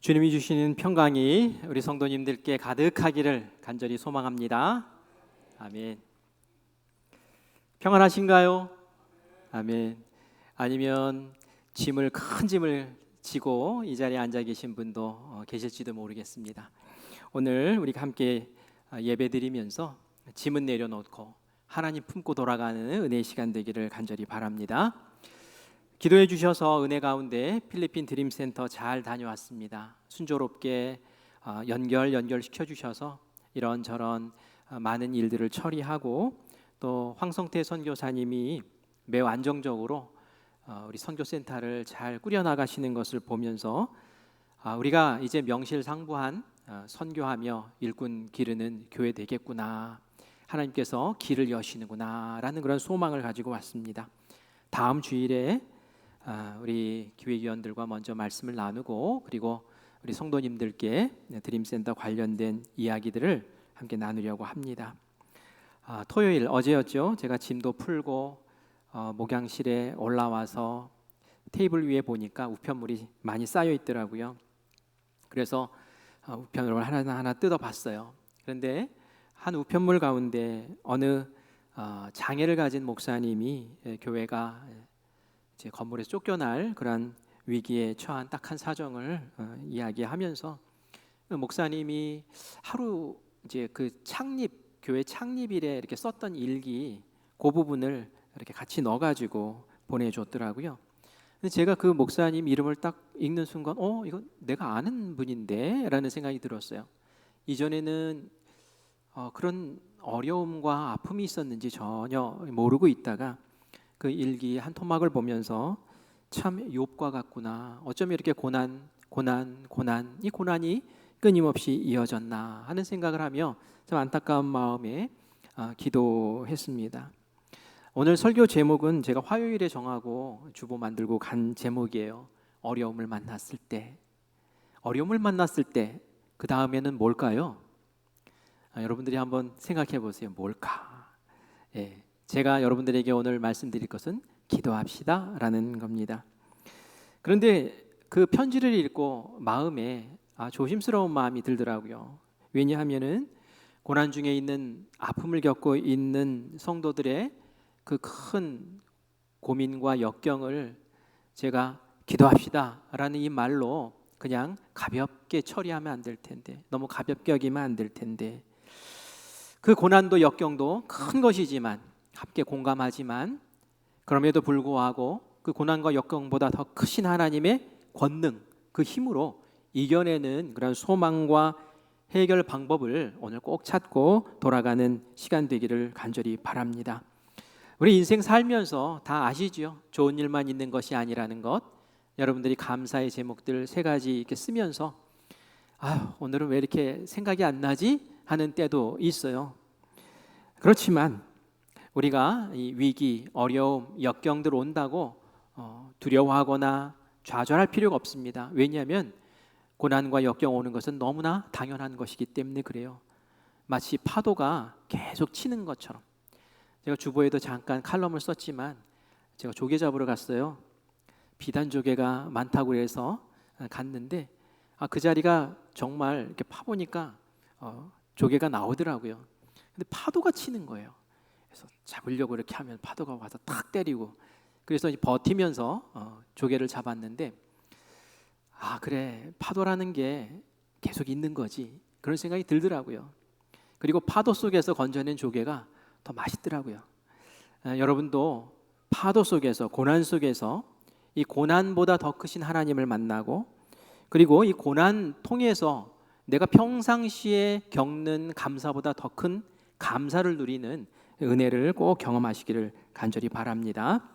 주님이 주시는 평강이 우리 성도님들께 가득하기를 간절히 소망합니다. 아멘. 평안하신가요? 아멘. 아니면 큰 짐을 지고 이 자리에 앉아 계신 분도 계실지도 모르겠습니다. 오늘 우리가 함께 예배드리면서 짐은 내려놓고 하나님 품고 돌아가는 은혜의 시간 되기를 간절히 바랍니다. 기도해 주셔서 은혜 가운데 필리핀 드림센터 잘 다녀왔습니다. 순조롭게 연결시켜 주셔서 이런저런 많은 일들을 처리하고 또 황성태 선교사님이 매우 안정적으로 우리 선교센터를 잘 꾸려나가시는 것을 보면서 우리가 이제 명실상부한 선교하며 일꾼 기르는 교회 되겠구나, 하나님께서 길을 여시는구나 라는 그런 소망을 가지고 왔습니다. 다음 주일에 우리 기획위원들과 먼저 말씀을 나누고 그리고 우리 성도님들께 드림센터 관련된 이야기들을 함께 나누려고 합니다. 토요일 어제였죠. 제가 짐도 풀고 목양실에 올라와서 테이블 위에 보니까 우편물이 많이 쌓여 있더라고요. 그래서 우편물을 하나하나 뜯어봤어요. 그런데 한 우편물 가운데 어느 장애를 가진 목사님이 교회가 이제 건물에서 쫓겨날 그런 위기에 처한 딱한 사정을 이야기하면서 목사님이 하루 이제 그 교회 창립일에 이렇게 썼던 일기 그 부분을 이렇게 같이 넣어가지고 보내줬더라고요. 근데 제가 그 목사님 이름을 딱 읽는 순간 이거 내가 아는 분인데라는 생각이 들었어요. 이전에는 그런 어려움과 아픔이 있었는지 전혀 모르고 있다가 그 일기 한 토막을 보면서 참 욥과 같구나, 어쩜 이렇게 고난 이 고난이 끊임없이 이어졌나 하는 생각을 하며 참 안타까운 마음에 기도했습니다. 오늘 설교 제목은 제가 화요일에 정하고 주보 만들고 간 제목이에요. 어려움을 만났을 때 그 다음에는 뭘까요? 여러분들이 한번 생각해 보세요. 뭘까? 제가 여러분들에게 오늘 말씀드릴 것은 기도합시다 라는 겁니다. 그런데 그 편지를 읽고 마음에 조심스러운 마음이 들더라고요. 왜냐하면은 고난 중에 있는 아픔을 겪고 있는 성도들의 그 큰 고민과 역경을 제가 기도합시다 라는 이 말로 그냥 가볍게 처리하면 안 될 텐데, 너무 가볍게 여기면 안 될 텐데, 그 고난도 역경도 큰 것이지만 함께 공감하지만 그럼에도 불구하고 그 고난과 역경보다 더 크신 하나님의 권능, 그 힘으로 이겨내는 그런 소망과 해결 방법을 오늘 꼭 찾고 돌아가는 시간 되기를 간절히 바랍니다. 우리 인생 살면서 다 아시죠? 좋은 일만 있는 것이 아니라는 것. 여러분들이 감사의 제목들 3가지 이렇게 쓰면서 오늘은 왜 이렇게 생각이 안 나지? 하는 때도 있어요. 그렇지만 우리가 이 위기, 어려움, 역경들 온다고 두려워하거나 좌절할 필요가 없습니다. 왜냐하면 고난과 역경 오는 것은 너무나 당연한 것이기 때문에 그래요. 마치 파도가 계속 치는 것처럼. 제가 주보에도 잠깐 칼럼을 썼지만 제가 조개 잡으러 갔어요. 비단조개가 많다고 해서 갔는데 그 자리가 정말 이렇게 파보니까 조개가 나오더라고요. 근데 파도가 치는 거예요. 그래서 잡으려고 이렇게 하면 파도가 와서 탁 때리고, 그래서 버티면서 조개를 잡았는데 그래, 파도라는 게 계속 있는 거지, 그런 생각이 들더라고요. 그리고 파도 속에서 건져낸 조개가 더 맛있더라고요. 여러분도 파도 속에서, 고난 속에서 이 고난보다 더 크신 하나님을 만나고, 그리고 이 고난 통해서 내가 평상시에 겪는 감사보다 더 큰 감사를 누리는 은혜를 꼭 경험하시기를 간절히 바랍니다.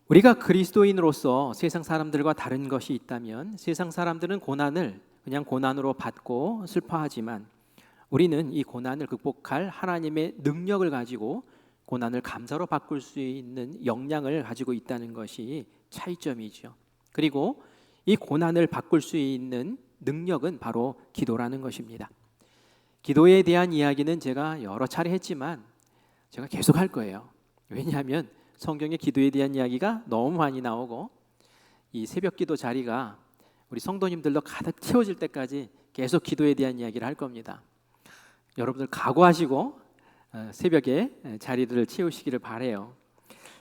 우리가 그리스도인으로서 세상 사람들과 다른 것이 있다면, 세상 사람들은 고난을 그냥 고난으로 받고 슬퍼하지만 우리는 이 고난을 극복할 하나님의 능력을 가지고 고난을 감사로 바꿀 수 있는 역량을 가지고 있다는 것이 차이점이죠. 그리고 이 고난을 바꿀 수 있는 능력은 바로 기도라는 것입니다. 기도에 대한 이야기는 제가 여러 차례 했지만 제가 계속 할 거예요. 왜냐하면 성경에 기도에 대한 이야기가 너무 많이 나오고 이 새벽기도 자리가 우리 성도님들도 가득 채워질 때까지 계속 기도에 대한 이야기를 할 겁니다. 여러분들 각오하시고 새벽에 자리를 채우시기를 바라요.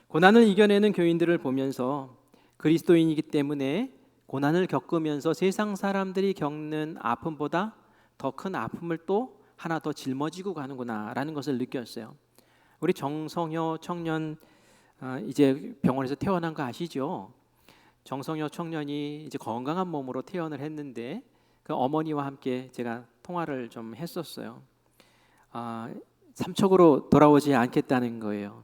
고난을 이겨내는 교인들을 보면서 그리스도인이기 때문에 고난을 겪으면서 세상 사람들이 겪는 아픔보다 더 큰 아픔을 또 하나 더 짊어지고 가는구나라는 것을 느꼈어요. 우리 정성효 청년 이제 병원에서 퇴원한 거 아시죠? 정성효 청년이 이제 건강한 몸으로 퇴원을 했는데 그 어머니와 함께 제가 통화를 좀 했었어요. 삼척으로 돌아오지 않겠다는 거예요.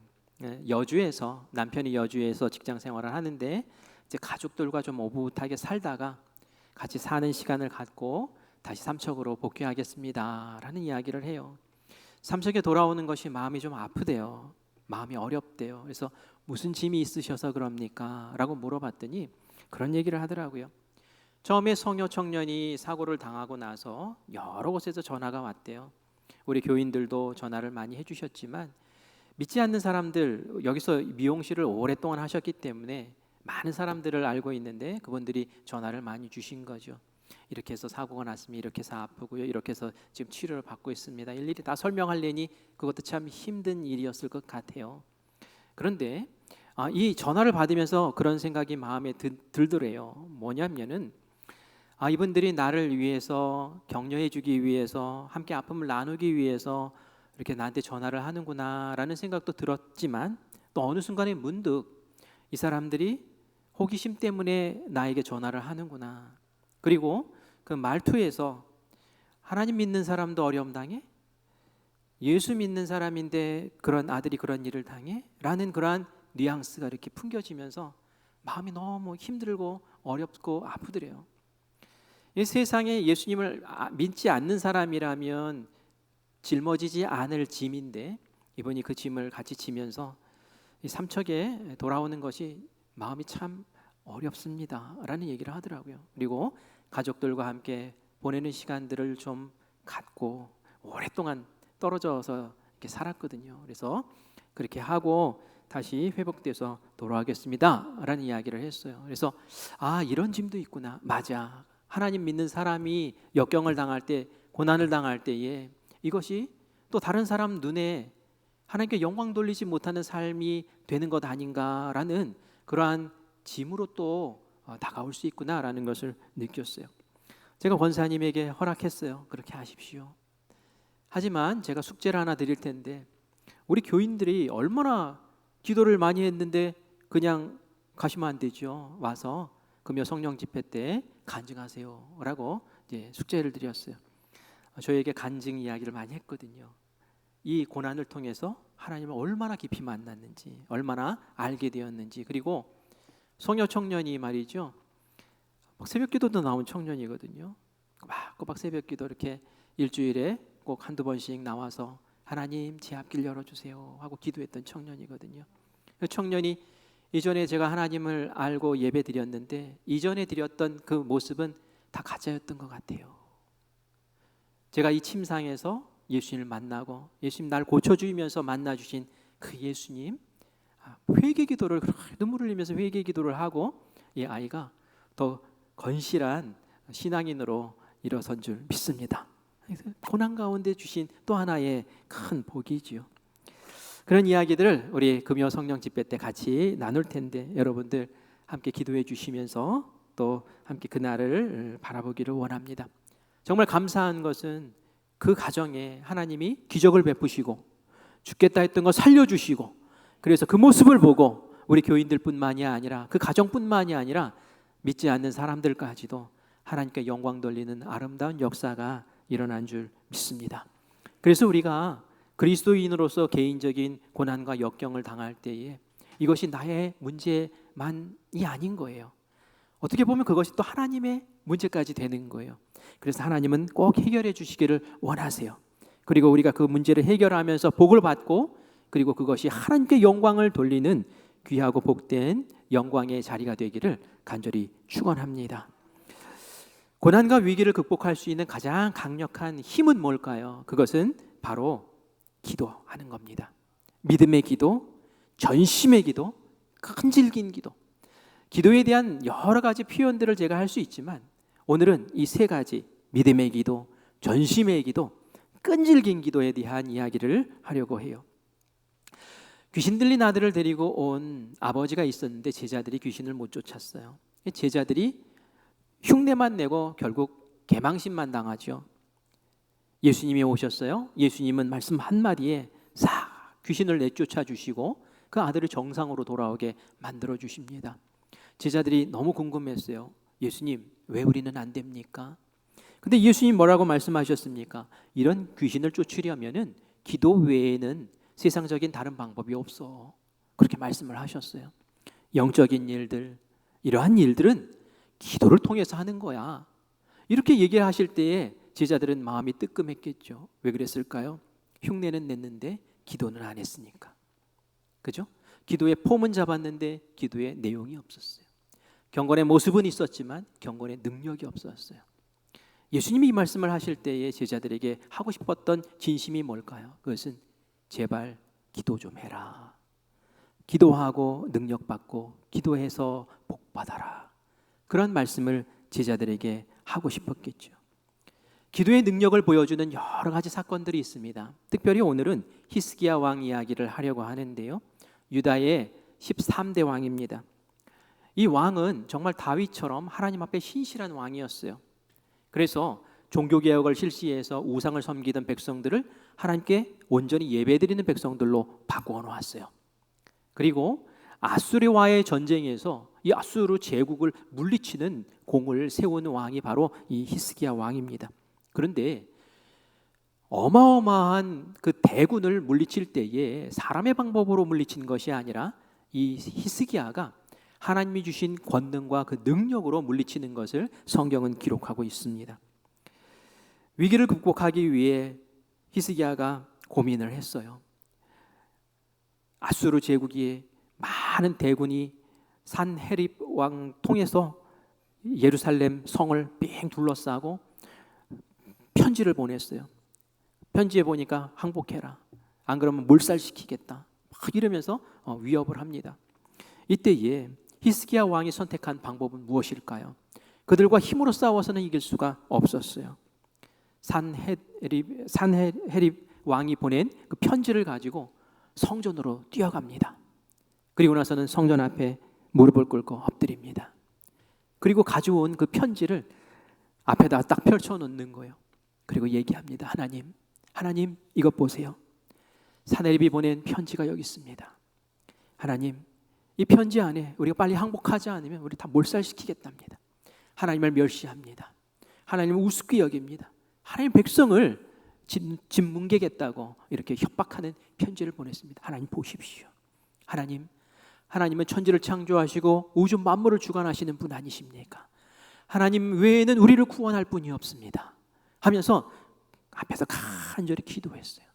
여주에서 남편이 여주에서 직장 생활을 하는데 이제 가족들과 좀 오붓하게 살다가 같이 사는 시간을 갖고 다시 삼척으로 복귀하겠습니다라는 이야기를 해요. 삼척에 돌아오는 것이 마음이 좀 아프대요. 마음이 어렵대요. 그래서 무슨 짐이 있으셔서 그럽니까? 라고 물어봤더니 그런 얘기를 하더라고요. 처음에 성효 청년이 사고를 당하고 나서 여러 곳에서 전화가 왔대요. 우리 교인들도 전화를 많이 해주셨지만 믿지 않는 사람들, 여기서 미용실을 오랫동안 하셨기 때문에 많은 사람들을 알고 있는데 그분들이 전화를 많이 주신 거죠. 이렇게 해서 사고가 났으면 이렇게 해서 아프고요, 이렇게 해서 지금 치료를 받고 있습니다. 일일이 다 설명하려니 그것도 참 힘든 일이었을 것 같아요. 그런데 이 전화를 받으면서 그런 생각이 마음에 들더래요. 뭐냐면은 이분들이 나를 위해서 격려해 주기 위해서 함께 아픔을 나누기 위해서 이렇게 나한테 전화를 하는구나라는 생각도 들었지만 또 어느 순간에 문득 이 사람들이 호기심 때문에 나에게 전화를 하는구나. 그리고 그 말투에서 하나님 믿는 사람도 어려움 당해? 예수 믿는 사람인데 그런 아들이 그런 일을 당해? 라는 그러한 뉘앙스가 이렇게 풍겨지면서 마음이 너무 힘들고 어렵고 아프더래요. 이 세상에 예수님을 믿지 않는 사람이라면 짊어지지 않을 짐인데 이분이 그 짐을 같이 지면서 이 삼척에 돌아오는 것이 마음이 참 어렵습니다 라는 얘기를 하더라고요. 그리고 가족들과 함께 보내는 시간들을 좀 갖고 오랫동안 떨어져서 이렇게 살았거든요. 그래서 그렇게 하고 다시 회복돼서 돌아가겠습니다 라는 이야기를 했어요. 그래서 이런 짐도 있구나. 맞아. 하나님 믿는 사람이 역경을 당할 때, 고난을 당할 때에 이것이 또 다른 사람 눈에 하나님께 영광 돌리지 못하는 삶이 되는 것 아닌가라는 그러한 짐으로 또 다가올 수 있구나라는 것을 느꼈어요. 제가 권사님에게 허락했어요. 그렇게 하십시오. 하지만 제가 숙제를 하나 드릴 텐데 우리 교인들이 얼마나 기도를 많이 했는데 그냥 가시면 안 되죠. 와서 금요 성령 집회 때 간증하세요 라고 이제 숙제를 드렸어요. 저에게 간증 이야기를 많이 했거든요. 이 고난을 통해서 하나님을 얼마나 깊이 만났는지, 얼마나 알게 되었는지, 그리고 성녀 청년이 말이죠, 새벽기도도 나온 청년이거든요. 꼬박 새벽기도 이렇게 일주일에 꼭 한두 번씩 나와서 하나님 제 앞길 열어주세요 하고 기도했던 청년이거든요. 그 청년이 이전에 제가 하나님을 알고 예배 드렸는데 이전에 드렸던 그 모습은 다 가짜였던 것 같아요. 제가 이 침상에서 예수님을 만나고 예수님 날 고쳐주면서 만나주신 그 예수님, 회개기도를 눈물을 흘리면서 회개기도를 하고 이 아이가 더 건실한 신앙인으로 일어선 줄 믿습니다. 고난 가운데 주신 또 하나의 큰 복이지요. 그런 이야기들을 우리 금요 성령 집회 때 같이 나눌 텐데 여러분들 함께 기도해 주시면서 또 함께 그날을 바라보기를 원합니다. 정말 감사한 것은 그 가정에 하나님이 기적을 베푸시고 죽겠다 했던 거 살려주시고, 그래서 그 모습을 보고 우리 교인들뿐만이 아니라 그 가정뿐만이 아니라 믿지 않는 사람들까지도 하나님께 영광 돌리는 아름다운 역사가 일어난 줄 믿습니다. 그래서 우리가 그리스도인으로서 개인적인 고난과 역경을 당할 때에 이것이 나의 문제만이 아닌 거예요. 어떻게 보면 그것이 또 하나님의 문제까지 되는 거예요. 그래서 하나님은 꼭 해결해 주시기를 원하세요. 그리고 우리가 그 문제를 해결하면서 복을 받고, 그리고 그것이 하나님께 영광을 돌리는 귀하고 복된 영광의 자리가 되기를 간절히 축원합니다. 고난과 위기를 극복할 수 있는 가장 강력한 힘은 뭘까요? 그것은 바로 기도하는 겁니다. 믿음의 기도, 전심의 기도, 끈질긴 기도. 기도에 대한 여러 가지 표현들을 제가 할 수 있지만 오늘은 이 세 가지, 믿음의 기도, 전심의 기도, 끈질긴 기도에 대한 이야기를 하려고 해요. 귀신 들린 아들을 데리고 온 아버지가 있었는데 제자들이 귀신을 못 쫓았어요. 제자들이 흉내만 내고 결국 개망신만 당하죠. 예수님이 오셨어요. 예수님은 말씀 한마디에 싹 귀신을 내쫓아 주시고 그 아들을 정상으로 돌아오게 만들어 주십니다. 제자들이 너무 궁금했어요. 예수님, 왜 우리는 안 됩니까? 근데 예수님 뭐라고 말씀하셨습니까? 이런 귀신을 쫓으려면은 기도 외에는 세상적인 다른 방법이 없어. 그렇게 말씀을 하셨어요. 영적인 일들, 이러한 일들은 기도를 통해서 하는 거야. 이렇게 얘기를 하실 때에 제자들은 마음이 뜨끔했겠죠. 왜 그랬을까요? 흉내는 냈는데 기도는 안 했으니까. 그죠? 기도의 폼은 잡았는데 기도의 내용이 없었어요. 경건의 모습은 있었지만 경건의 능력이 없었어요. 예수님이 이 말씀을 하실 때에 제자들에게 하고 싶었던 진심이 뭘까요? 그것은 제발 기도 좀 해라. 기도하고 능력받고 기도해서 복받아라. 그런 말씀을 제자들에게 하고 싶었겠죠. 기도의 능력을 보여주는 여러 가지 사건들이 있습니다. 특별히 오늘은 히스기야 왕 이야기를 하려고 하는데요. 유다의 13대 왕입니다. 이 왕은 정말 다윗처럼 하나님 앞에 신실한 왕이었어요. 그래서 종교개혁을 실시해서 우상을 섬기던 백성들을 하나님께 온전히 예배드리는 백성들로 바꾸어 놓았어요. 그리고 아수르와의 전쟁에서 이 아수르 제국을 물리치는 공을 세운 왕이 바로 이 히스기야 왕입니다. 그런데 어마어마한 그 대군을 물리칠 때에 사람의 방법으로 물리친 것이 아니라 이 히스기야가 하나님이 주신 권능과 그 능력으로 물리치는 것을 성경은 기록하고 있습니다. 위기를 극복하기 위해 히스기야가 고민을 했어요. 아수르 제국이 많은 대군이 산헤립 왕 통해서 예루살렘 성을 빙 둘러싸고 편지를 보냈어요. 편지에 보니까 항복해라. 안 그러면 몰살시키겠다. 막 이러면서 위협을 합니다. 이때에 히스기야 왕이 선택한 방법은 무엇일까요? 그들과 힘으로 싸워서는 이길 수가 없었어요. 산헤립 왕이 보낸 그 편지를 가지고 성전으로 뛰어갑니다. 그리고 나서는 성전 앞에 무릎을 꿇고 엎드립니다. 그리고 가져온 그 편지를 앞에다 딱 펼쳐놓는 거예요. 그리고 얘기합니다. 하나님 이것 보세요. 산헤립이 보낸 편지가 여기 있습니다. 하나님, 이 편지 안에 우리가 빨리 항복하지 않으면 우리 다 몰살시키겠답니다. 하나님을 멸시합니다. 하나님을 우습게 여깁니다. 하나님 백성을 짓뭉개겠다고 이렇게 협박하는 편지를 보냈습니다. 하나님 보십시오. 하나님은 천지를 창조하시고 우주 만물을 주관하시는 분 아니십니까? 하나님 외에는 우리를 구원할 분이 없습니다. 하면서 앞에서 간절히 기도했어요.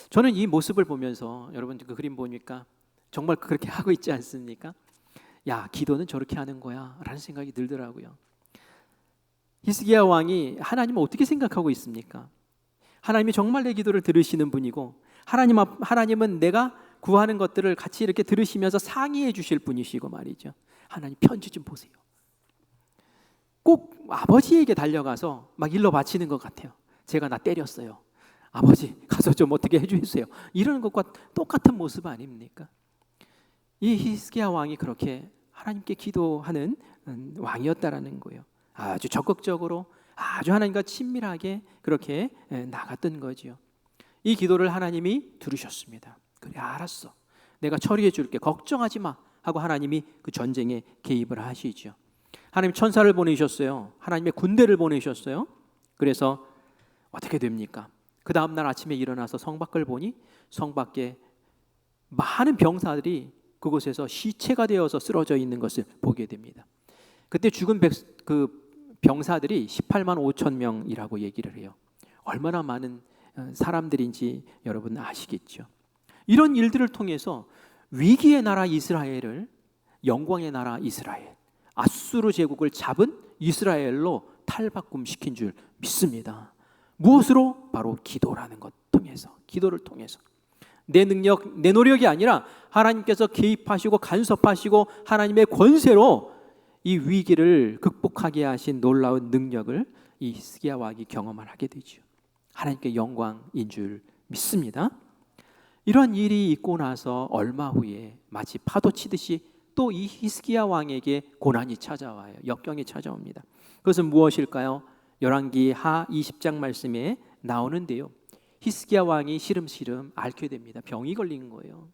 저는 이 모습을 보면서 여러분 그 그림 보니까 정말 그렇게 하고 있지 않습니까? 야, 기도는 저렇게 하는 거야 라는 생각이 들더라고요. 히스기야 왕이 하나님을 어떻게 생각하고 있습니까? 하나님이 정말 내 기도를 들으시는 분이고 하나님은 내가 구하는 것들을 같이 이렇게 들으시면서 상의해 주실 분이시고 말이죠. 하나님 편지 좀 보세요. 꼭 아버지에게 달려가서 막 일러 바치는 것 같아요. 제가 나 때렸어요. 아버지 가서 좀 어떻게 해주세요. 이러는 것과 똑같은 모습 아닙니까? 이 히스기야 왕이 그렇게 하나님께 기도하는 왕이었다라는 거예요. 아주 적극적으로 아주 하나님과 친밀하게 그렇게 나갔던 거지요. 이 기도를 하나님이 들으셨습니다. 그래, 알았어. 내가 처리해 줄게. 걱정하지 마. 하고 하나님이 그 전쟁에 개입을 하시죠. 하나님 천사를 보내셨어요. 하나님의 군대를 보내셨어요. 그래서 어떻게 됩니까? 그 다음 날 아침에 일어나서 성 밖을 보니 성 밖에 많은 병사들이 그곳에서 시체가 되어서 쓰러져 있는 것을 보게 됩니다. 그때 죽은 그 병사들이 18만 5천 명이라고 얘기를 해요. 얼마나 많은 사람들인지 여러분 아시겠죠? 이런 일들을 통해서 위기의 나라 이스라엘을 영광의 나라 이스라엘, 아수르 제국을 잡은 이스라엘로 탈바꿈시킨 줄 믿습니다. 무엇으로? 바로 기도라는 것 통해서, 기도를 통해서. 내 능력, 내 노력이 아니라 하나님께서 개입하시고 간섭하시고 하나님의 권세로 이 위기를 극복하게 하신 놀라운 능력을 이 히스기야 왕이 경험을 하게 되죠. 하나님께 영광인 줄 믿습니다. 이런 일이 있고 나서 얼마 후에 마치 파도 치듯이 또 이 히스기야 왕에게 고난이 찾아와요. 역경이 찾아옵니다. 그것은 무엇일까요? 열왕기 하 20장 말씀에 나오는데요. 히스기야 왕이 시름시름 앓게 됩니다. 병이 걸린 거예요.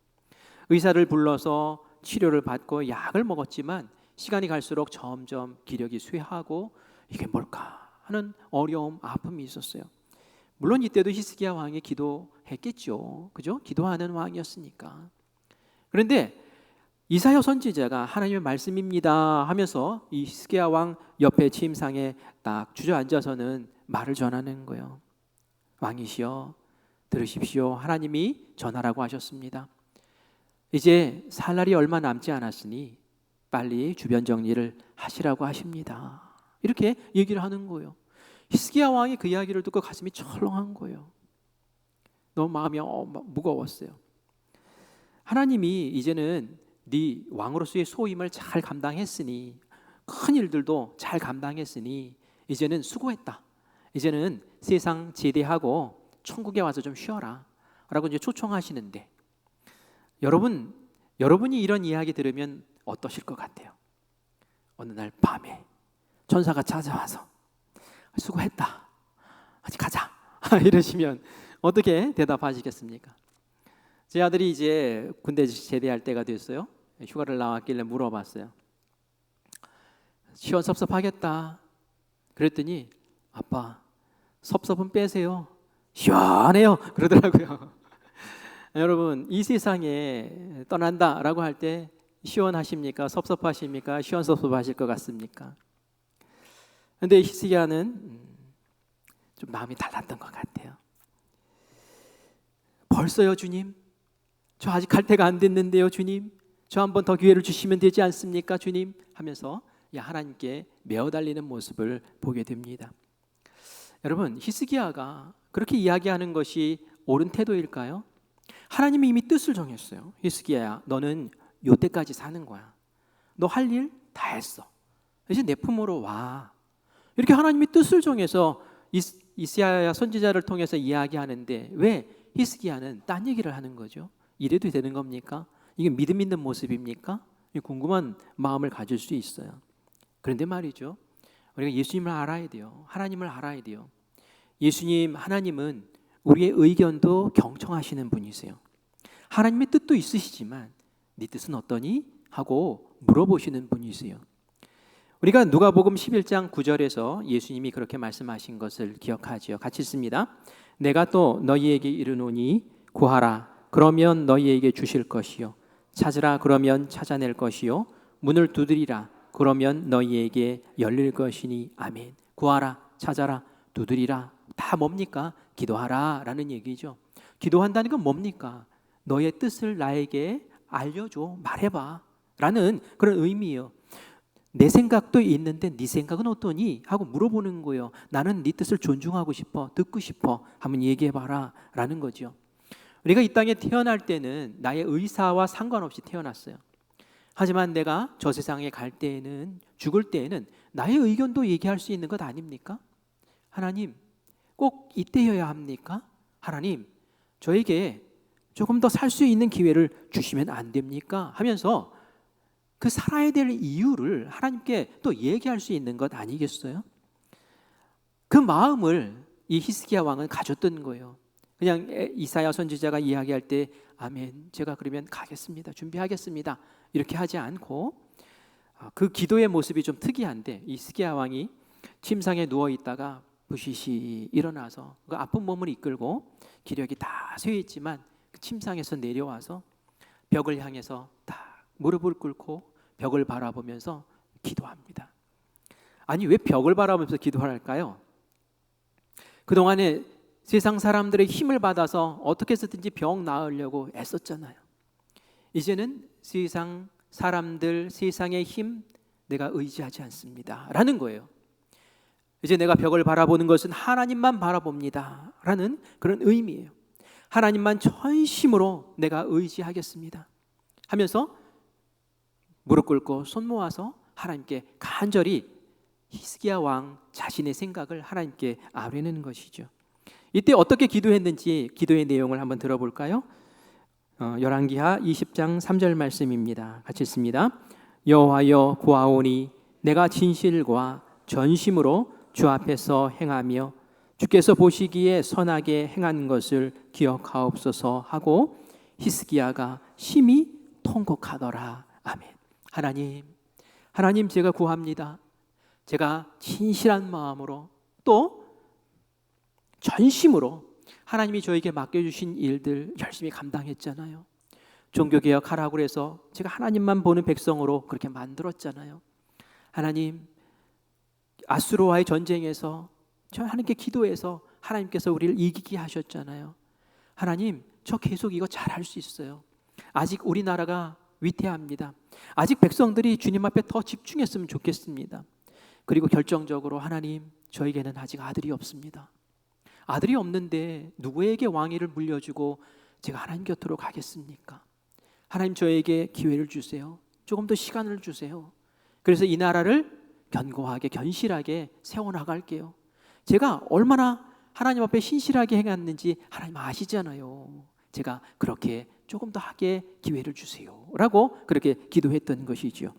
의사를 불러서 치료를 받고 약을 먹었지만 시간이 갈수록 점점 기력이 쇠하고 이게 뭘까 하는 어려움, 아픔이 있었어요. 물론 이때도 히스기야 왕이 기도했겠죠. 그죠? 기도하는 왕이었으니까. 그런데 이사야 선지자가 하나님의 말씀입니다 하면서 이 히스기야 왕 옆에 침상에 딱 주저앉아서는 말을 전하는 거예요. 왕이시여 들으십시오. 하나님이 전하라고 하셨습니다. 이제 살 날이 얼마 남지 않았으니 빨리 주변 정리를 하시라고 하십니다. 이렇게 얘기를 하는 거예요. 히스기야 왕이 그 이야기를 듣고 가슴이 철렁한 거예요. 너무 마음이 무거웠어요. 하나님이 이제는 네 왕으로서의 소임을 잘 감당했으니, 큰 일들도 잘 감당했으니 이제는 수고했다. 이제는 세상 제대하고 천국에 와서 좀 쉬어라 라고 이제 초청하시는데, 여러분이 이런 이야기 들으면 어떠실 것 같아요? 어느 날 밤에 천사가 찾아와서 수고했다, 이제 가자 이러시면 어떻게 대답하시겠습니까? 제 아들이 이제 군대 제대할 때가 됐어요. 휴가를 나왔길래 물어봤어요. 시원섭섭하겠다. 그랬더니 아빠, 섭섭은 빼세요. 시원해요. 그러더라고요. 여러분, 이 세상에 떠난다라고 할 때 시원하십니까? 섭섭하십니까? 시원섭섭하실 것 같습니까? 그런데 히스기야는 좀 마음이 달랐던 것 같아요. 벌써요, 주님? 저 아직 갈 때가 안 됐는데요, 주님? 저 한 번 더 기회를 주시면 되지 않습니까, 주님? 하면서 하나님께 메어 달리는 모습을 보게 됩니다. 여러분, 히스기야가 그렇게 이야기하는 것이 옳은 태도일까요? 하나님이 이미 뜻을 정했어요. 히스기야야, 너는 요때까지 사는 거야. 너 할 일 다 했어. 이제 내 품으로 와. 이렇게 하나님이 뜻을 정해서 이사야 선지자를 통해서 이야기하는데 왜 히스기야는 딴 얘기를 하는 거죠? 이래도 되는 겁니까? 이게 믿음 있는 모습입니까? 궁금한 마음을 가질 수 있어요. 그런데 말이죠, 우리가 예수님을 알아야 돼요. 하나님을 알아야 돼요. 하나님은 우리의 의견도 경청하시는 분이세요. 하나님의 뜻도 있으시지만 네 뜻은 어떠니? 하고 물어보시는 분이세요. 우리가 누가복음 11장 9절에서 예수님이 그렇게 말씀하신 것을 기억하지요. 같이 읽습니다. 내가 또 너희에게 이르노니 구하라 그러면 너희에게 주실 것이요 찾으라 그러면 찾아낼 것이요 문을 두드리라 그러면 너희에게 열릴 것이니 아멘. 구하라, 찾아라, 두드리라 다 뭡니까? 기도하라 라는 얘기죠. 기도한다는 건 뭡니까? 너의 뜻을 나에게 알려줘, 말해봐 라는 그런 의미예요. 내 생각도 있는데 네 생각은 어떠니? 하고 물어보는 거예요. 나는 네 뜻을 존중하고 싶어, 듣고 싶어, 한번 얘기해봐라 라는 거죠. 우리가 이 땅에 태어날 때는 나의 의사와 상관없이 태어났어요. 하지만 내가 저 세상에 갈 때에는, 죽을 때에는 나의 의견도 얘기할 수 있는 것 아닙니까? 하나님, 꼭 이때여야 합니까? 하나님, 저에게 조금 더 살 수 있는 기회를 주시면 안 됩니까? 하면서 그 살아야 될 이유를 하나님께 또 얘기할 수 있는 것 아니겠어요? 그 마음을 이 히스기야 왕은 가졌던 거예요. 그냥 이사야 선지자가 이야기할 때 아멘, 제가 그러면 가겠습니다, 준비하겠습니다 이렇게 하지 않고 그 기도의 모습이 좀 특이한데, 이 히스기야 왕이 침상에 누워 있다가 부시시 일어나서 그 아픈 몸을 이끌고 기력이 다 쇠했지만 그 침상에서 내려와서 벽을 향해서 딱 무릎을 꿇고 벽을 바라보면서 기도합니다. 아니, 왜 벽을 바라보면서 기도할까요? 그동안에 세상 사람들의 힘을 받아서 어떻게 해서든지 병 나으려고 애썼잖아요. 이제는 세상 사람들, 세상의 힘 내가 의지하지 않습니다 라는 거예요. 이제 내가 벽을 바라보는 것은 하나님만 바라봅니다 라는 그런 의미예요. 하나님만 전심으로 내가 의지하겠습니다 하면서 무릎 꿇고 손 모아서 하나님께 간절히 히스기야 왕 자신의 생각을 하나님께 아뢰는 것이죠. 이때 어떻게 기도했는지 기도의 내용을 한번 들어볼까요? 열왕기하 20장 3절 말씀입니다. 같이 읽습니다. 여호와여 구하오니 내가 진실과 전심으로 주 앞에서 행하며 주께서 보시기에 선하게 행한 것을 기억하옵소서 하고 히스기야가 심히 통곡하더라. 아멘. 하나님 제가 구합니다. 제가 진실한 마음으로 또 전심으로 하나님이 저에게 맡겨주신 일들 열심히 감당했잖아요. 종교개혁하라고 해서 제가 하나님만 보는 백성으로 그렇게 만들었잖아요. 하나님, 아수르와의 전쟁에서 저 하나님께 기도해서 하나님께서 우리를 이기게 하셨잖아요. 하나님, 저 계속 이거 잘할 수 있어요. 아직 우리나라가 위태합니다. 아직 백성들이 주님 앞에 더 집중했으면 좋겠습니다. 그리고 결정적으로 하나님, 저에게는 아직 아들이 없습니다. 아들이 없는데 누구에게 왕위를 물려주고 제가 하나님 곁으로 가겠습니까? 하나님, 저에게 기회를 주세요. 조금 더 시간을 주세요. 그래서 이 나라를 견고하게 견실하게 세워나갈게요. 제가 얼마나 하나님 앞에 신실하게 행했는지 하나님 아시잖아요. 제가 그렇게 조금 더 하게 기회를 주세요 라고 그렇게 기도했던 것이죠.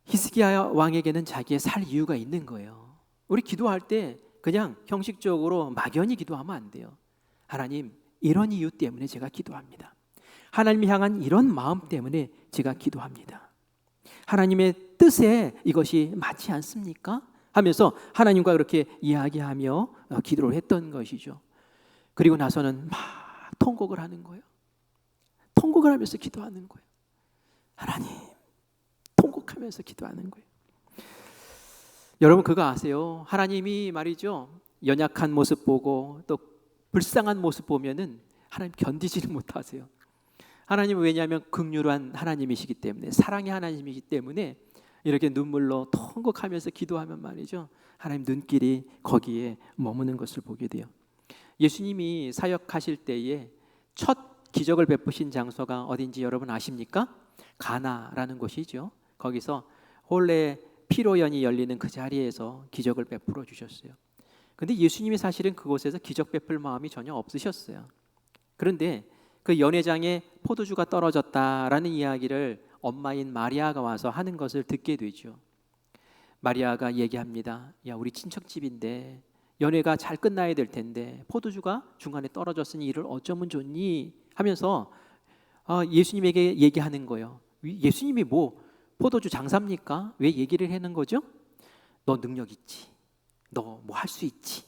히스기야 왕에게는 자기의 살 이유가 있는 거예요. 우리 기도할 때 그냥 형식적으로 막연히 기도하면 안 돼요. 하나님, 이런 이유 때문에 제가 기도합니다. 하나님을 향한 이런 마음 때문에 제가 기도합니다. 하나님의 뜻에 이것이 맞지 않습니까? 하면서 하나님과 그렇게 이야기하며 기도를 했던 것이죠. 그리고 나서는 막 통곡을 하는 거예요. 통곡을 하면서 기도하는 거예요. 하나님, 통곡하면서 기도하는 거예요. 여러분 그거 아세요? 하나님이 말이죠, 연약한 모습 보고 또 불쌍한 모습 보면은 하나님 견디지를 못하세요. 하나님은 왜냐하면 긍휼한 하나님이시기 때문에, 사랑의 하나님이기 때문에 이렇게 눈물로 통곡하면서 기도하면 말이죠, 하나님 눈길이 거기에 머무는 것을 보게 돼요. 예수님이 사역하실 때에 첫 기적을 베푸신 장소가 어딘지 여러분 아십니까? 가나라는 곳이죠. 거기서 혼례 피로연이 열리는 그 자리에서 기적을 베풀어 주셨어요. 근데 예수님이 사실은 그곳에서 기적 베풀 마음이 전혀 없으셨어요. 그런데 그 연회장에 포도주가 떨어졌다라는 이야기를 엄마인 마리아가 와서 하는 것을 듣게 되죠. 마리아가 얘기합니다. 야, 우리 친척집인데 연회가 잘 끝나야 될 텐데 포도주가 중간에 떨어졌으니 이를 어쩌면 좋니? 하면서 예수님에게 얘기하는 거예요. 예수님이 뭐 포도주 장사입니까? 왜 얘기를 하는 거죠? 너 능력 있지? 너 뭐 할 수 있지?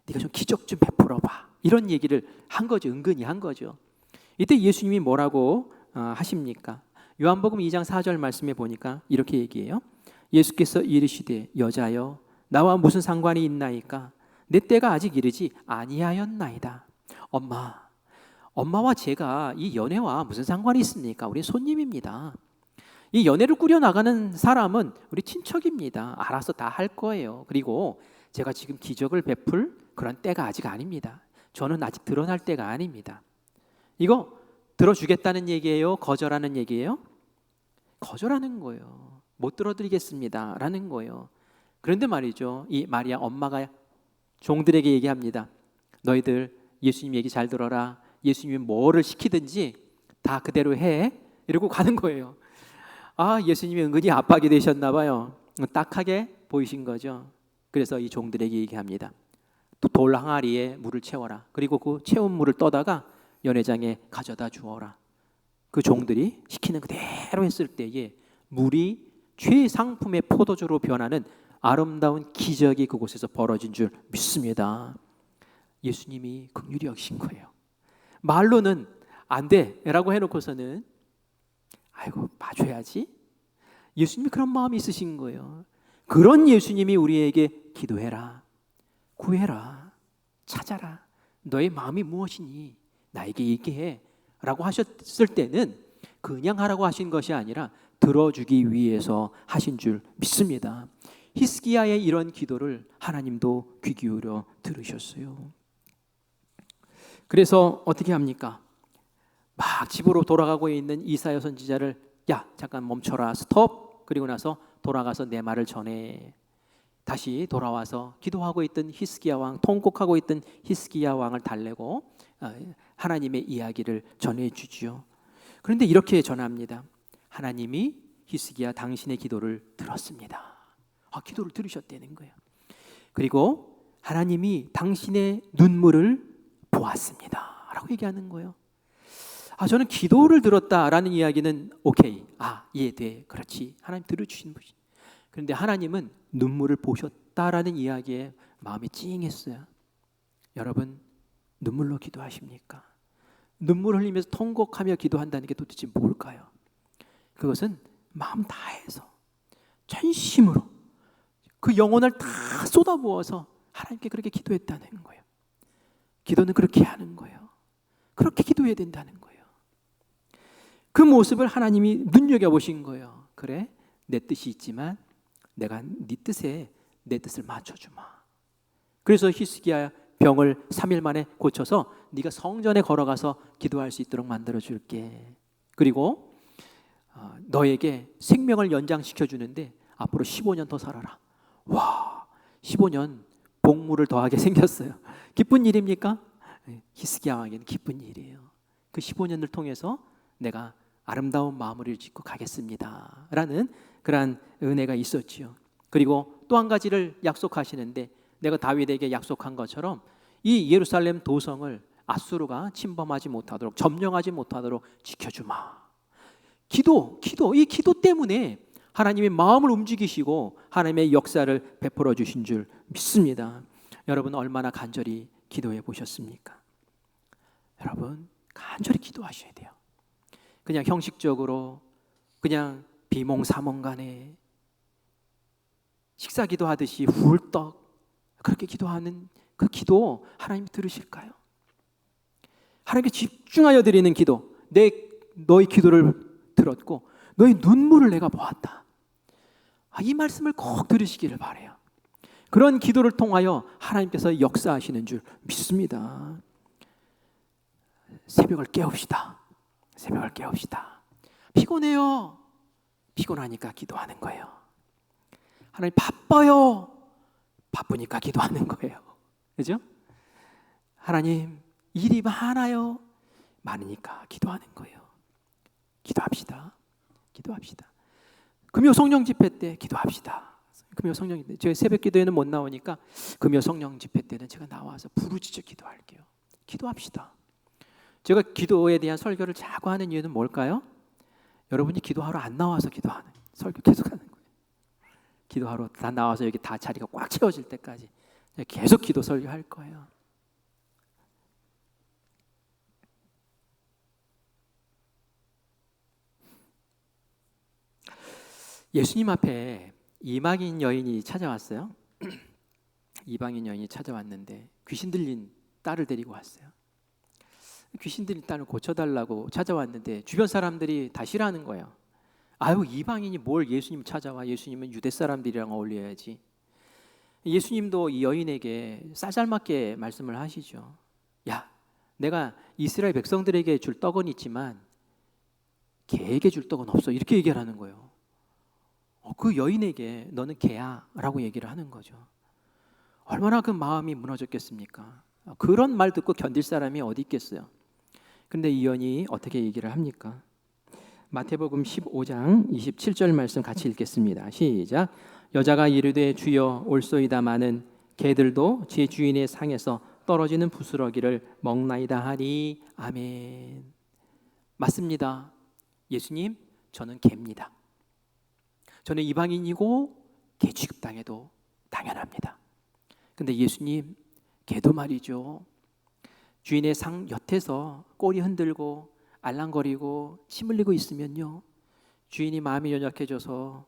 네가 좀 기적 좀 베풀어 봐. 이런 얘기를 한 거죠. 은근히 한 거죠. 이때 예수님이 뭐라고 하십니까? 요한복음 2장 4절 말씀에 보니까 이렇게 얘기해요. 예수께서 이르시되 여자여 나와 무슨 상관이 있나이까? 내 때가 아직 이르지 아니하였나이다. 엄마와 제가 이 연애와 무슨 상관이 있습니까? 우리 손님입니다. 이 연애를 꾸려나가는 사람은 우리 친척입니다. 알아서 다 할 거예요. 그리고 제가 지금 기적을 베풀 그런 때가 아직 아닙니다. 저는 아직 드러날 때가 아닙니다. 이거 들어주겠다는 얘기예요? 거절하는 얘기예요? 거절하는 거예요. 못 들어드리겠습니다 라는 거예요. 그런데 말이죠, 이 마리아 엄마가 종들에게 얘기합니다. 너희들 예수님 얘기 잘 들어라. 예수님이 뭐를 시키든지 다 그대로 해. 이러고 가는 거예요. 예수님이 은근히 압박이 되셨나 봐요. 딱하게 보이신 거죠. 그래서 이 종들에게 얘기합니다. 돌 항아리에 물을 채워라. 그리고 그 채운 물을 떠다가 연회장에 가져다 주어라. 그 종들이 시키는 그대로 했을 때에 물이 최상품의 포도주로 변하는 아름다운 기적이 그곳에서 벌어진 줄 믿습니다. 예수님이 긍휼히 여기신 거예요. 말로는 안 돼라고 해놓고서는 아이고 봐줘야지. 예수님이 그런 마음이 있으신 거예요. 그런 예수님이 우리에게 기도해라, 구해라, 찾아라. 너의 마음이 무엇이니 나에게 얘기해 라고 하셨을 때는 그냥 하라고 하신 것이 아니라 들어주기 위해서 하신 줄 믿습니다. 히스기야의 이런 기도를 하나님도 귀 기울여 들으셨어요. 그래서 어떻게 합니까? 막 집으로 돌아가고 있는 이사야 선지자를 야, 잠깐 멈춰라, 스톱. 그리고 나서 돌아가서 내 말을 전해. 다시 돌아와서 기도하고 있던 히스기야 왕, 통곡하고 있던 히스기야 왕을 달래고 하나님의 이야기를 전해주지요. 그런데 이렇게 전합니다. 하나님이 히스기야 당신의 기도를 들었습니다. 기도를 들으셨다는 거예요. 그리고 하나님이 당신의 눈물을 보았습니다 라고 얘기하는 거예요. 저는 기도를 들었다라는 이야기는 오케이, 이해돼, 그렇지, 하나님 들어주신 분이. 그런데 하나님은 눈물을 보셨다라는 이야기에 마음이 찡했어요. 여러분, 눈물로 기도하십니까? 눈물 흘리면서 통곡하며 기도한다는 게 도대체 뭘까요? 그것은 마음 다해서 전심으로 그 영혼을 다 쏟아부어서 하나님께 그렇게 기도했다는 거예요. 기도는 그렇게 하는 거예요. 그렇게 기도해야 된다는 거예요. 그 모습을 하나님이 눈여겨보신 거예요. 그래, 내 뜻이 있지만 내가 네 뜻에 내 뜻을 맞춰주마. 그래서 히스기야 병을 3일 만에 고쳐서 네가 성전에 걸어가서 기도할 수 있도록 만들어줄게. 그리고 너에게 생명을 연장시켜 주는데 앞으로 15년 더 살아라. 와, 15년 복물을 더하게 생겼어요. 기쁜 일입니까? 히스기야 왕에게는 기쁜 일이에요. 그 15년을 통해서 내가 아름다운 마무리를 짓고 가겠습니다 라는 그러한 은혜가 있었지요. 그리고 또 한 가지를 약속하시는데, 내가 다윗에게 약속한 것처럼 이 예루살렘 도성을 아수르가 침범하지 못하도록, 점령하지 못하도록 지켜주마. 이 기도 때문에 하나님의 마음을 움직이시고 하나님의 역사를 베풀어 주신 줄 믿습니다. 여러분, 얼마나 간절히 기도해 보셨습니까? 여러분, 간절히 기도하셔야 돼요. 그냥 형식적으로, 그냥 비몽사몽간에 식사 기도하듯이 훌떡 그렇게 기도하는 그 기도 하나님 들으실까요? 하나님께 집중하여 드리는 기도, 너의 기도를 들었고 너의 눈물을 내가 보았다. 이 말씀을 꼭 들으시기를 바라요. 그런 기도를 통하여 하나님께서 역사하시는 줄 믿습니다. 새벽을 깨웁시다. 새벽을 깨웁시다. 피곤해요. 피곤하니까 기도하는 거예요. 하나님 바빠요. 바쁘니까 기도하는 거예요. 그죠? 하나님 일이 많아요. 많으니까 기도하는 거예요. 기도합시다. 기도합시다. 금요 성령 집회 때 기도합시다. 금요 성령 집회, 제가 새벽 기도에는 못 나오니까 금요 성령 집회 때는 제가 나와서 부르짖어 기도할게요. 기도합시다. 제가 기도에 대한 설교를 자꾸 하는 이유는 뭘까요? 여러분이 기도하러 안 나와서 기도하는, 설교 계속하는 거예요. 기도하러 다 나와서 여기 다 자리가 꽉 채워질 때까지 계속 기도 설교할 거예요. 예수님 앞에 이방인 여인이 찾아왔어요. 이방인 여인이 찾아왔는데 귀신 들린 딸을 데리고 왔어요. 귀신 들린 딸을 고쳐달라고 찾아왔는데 주변 사람들이 다 싫어하는 거예요. 아유, 이방인이 뭘 예수님 찾아와. 예수님은 유대 사람들이랑 어울려야지. 예수님도 이 여인에게 쌀쌀맞게 말씀을 하시죠. 야, 내가 이스라엘 백성들에게 줄 떡은 있지만 개에게 줄 떡은 없어. 이렇게 얘기를 하는 거예요. 그 여인에게 너는 개야 라고 얘기를 하는 거죠. 얼마나 그 마음이 무너졌겠습니까? 그런 말 듣고 견딜 사람이 어디 있겠어요. 근데 이 여인이 어떻게 얘기를 합니까? 마태복음 15장 27절 말씀 같이 읽겠습니다. 시작. 여자가 이르되 주여 올소이다마는 개들도 제 주인의 상에서 떨어지는 부스러기를 먹나이다 하니. 아멘. 맞습니다. 예수님, 저는 개입니다. 저는 이방인이고 개 취급당해도 당연합니다. 근데 예수님, 개도 말이죠, 주인의 상 곁에서 꼬리 흔들고 알랑거리고 침 흘리고 있으면요, 주인이 마음이 연약해져서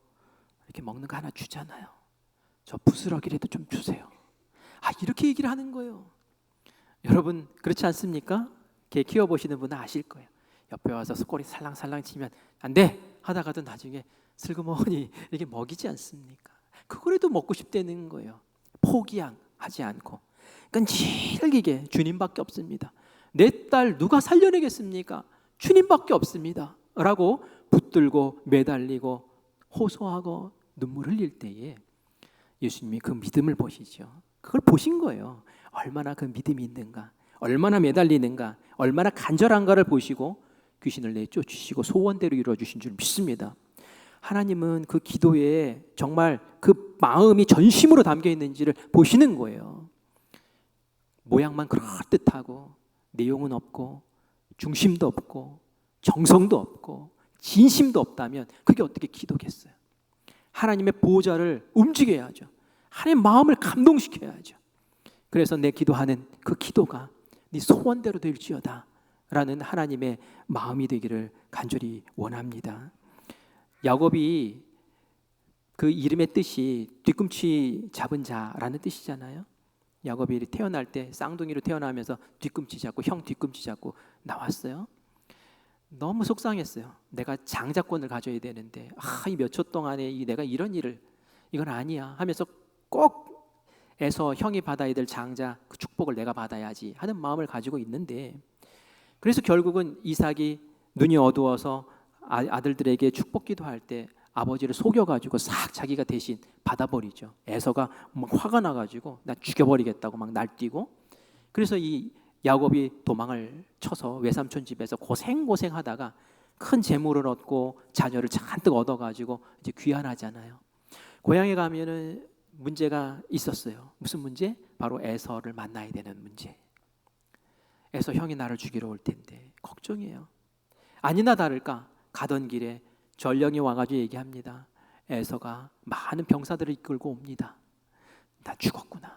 이렇게 먹는 거 하나 주잖아요. 저 부스러기라도 좀 주세요. 이렇게 얘기를 하는 거예요. 여러분 그렇지 않습니까? 개 키워보시는 분은 아실 거예요. 옆에 와서 꼬리 살랑살랑 치면 안 돼 하다가도 나중에 슬그머니 이렇게 먹이지 않습니까? 그거라도 먹고 싶다는 거예요. 포기하지 않고 끈질기게 주님밖에 없습니다. 내 딸 누가 살려내겠습니까? 주님밖에 없습니다 라고 붙들고 매달리고 호소하고 눈물 흘릴 때에 예수님이 그 믿음을 보시죠. 그걸 보신 거예요. 얼마나 그 믿음이 있는가, 얼마나 매달리는가, 얼마나 간절한가를 보시고 귀신을 내쫓으시고 소원대로 이루어주신 줄 믿습니다. 하나님은 그 기도에 정말 그 마음이 전심으로 담겨 있는지를 보시는 거예요. 모양만 그럴듯하고 내용은 없고 중심도 없고 정성도 없고 진심도 없다면 그게 어떻게 기도겠어요? 하나님의 보호자를 움직여야죠. 하나님의 마음을 감동시켜야죠. 그래서 내 기도하는 그 기도가 네 소원대로 될지어다 라는 하나님의 마음이 되기를 간절히 원합니다. 야곱이 그 이름의 뜻이 뒤꿈치 잡은 자라는 뜻이잖아요. 야곱이 태어날 때 쌍둥이로 태어나면서 뒤꿈치 잡고 형 뒤꿈치 잡고 나왔어요. 너무 속상했어요. 내가 장자권을 가져야 되는데 이 몇 초 동안에 내가 이런 일을, 이건 아니야 하면서 꼭 에서 형이 받아야 될 장자 그 축복을 내가 받아야지 하는 마음을 가지고 있는데, 그래서 결국은 이삭이 눈이 어두워서 아들들에게 축복 기도할 때 아버지를 속여가지고 싹 자기가 대신 받아버리죠. 에서가 막 화가 나가지고 나 죽여버리겠다고 막 날뛰고, 그래서 이 야곱이 도망을 쳐서 외삼촌 집에서 고생하다가 큰 재물을 얻고 자녀를 잔뜩 얻어가지고 이제 귀환하잖아요. 고향에 가면은 문제가 있었어요. 무슨 문제? 바로 에서를 만나야 되는 문제. 에서 형이 나를 죽이러 올 텐데 걱정이에요. 아니나 다를까 가던 길에 전령이 와가지고 얘기합니다. 에서가 많은 병사들을 이끌고 옵니다. 나 죽었구나.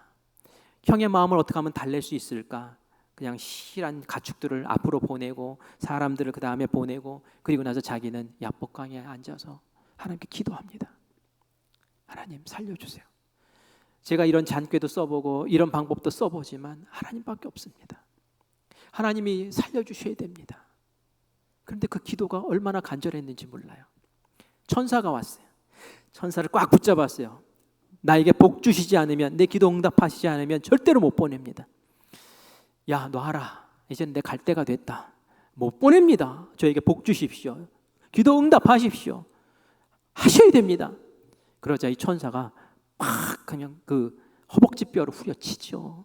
형의 마음을 어떻게 하면 달랠 수 있을까? 그냥 실한 가축들을 앞으로 보내고 사람들을 그 다음에 보내고, 그리고 나서 자기는 야복강에 앉아서 하나님께 기도합니다. 하나님 살려주세요. 제가 이런 잔꾀도 써보고 이런 방법도 써보지만 하나님밖에 없습니다. 하나님이 살려주셔야 됩니다. 그런데 그 기도가 얼마나 간절했는지 몰라요. 천사가 왔어요. 천사를 꽉 붙잡았어요. 나에게 복 주시지 않으면, 내 기도 응답하시지 않으면 절대로 못 보냅니다. 야, 놔라. 이제는 내 갈 때가 됐다. 못 보냅니다. 저에게 복 주십시오. 기도 응답하십시오. 하셔야 됩니다. 그러자 이 천사가 막 그냥 그 허벅지 뼈를 후려치죠.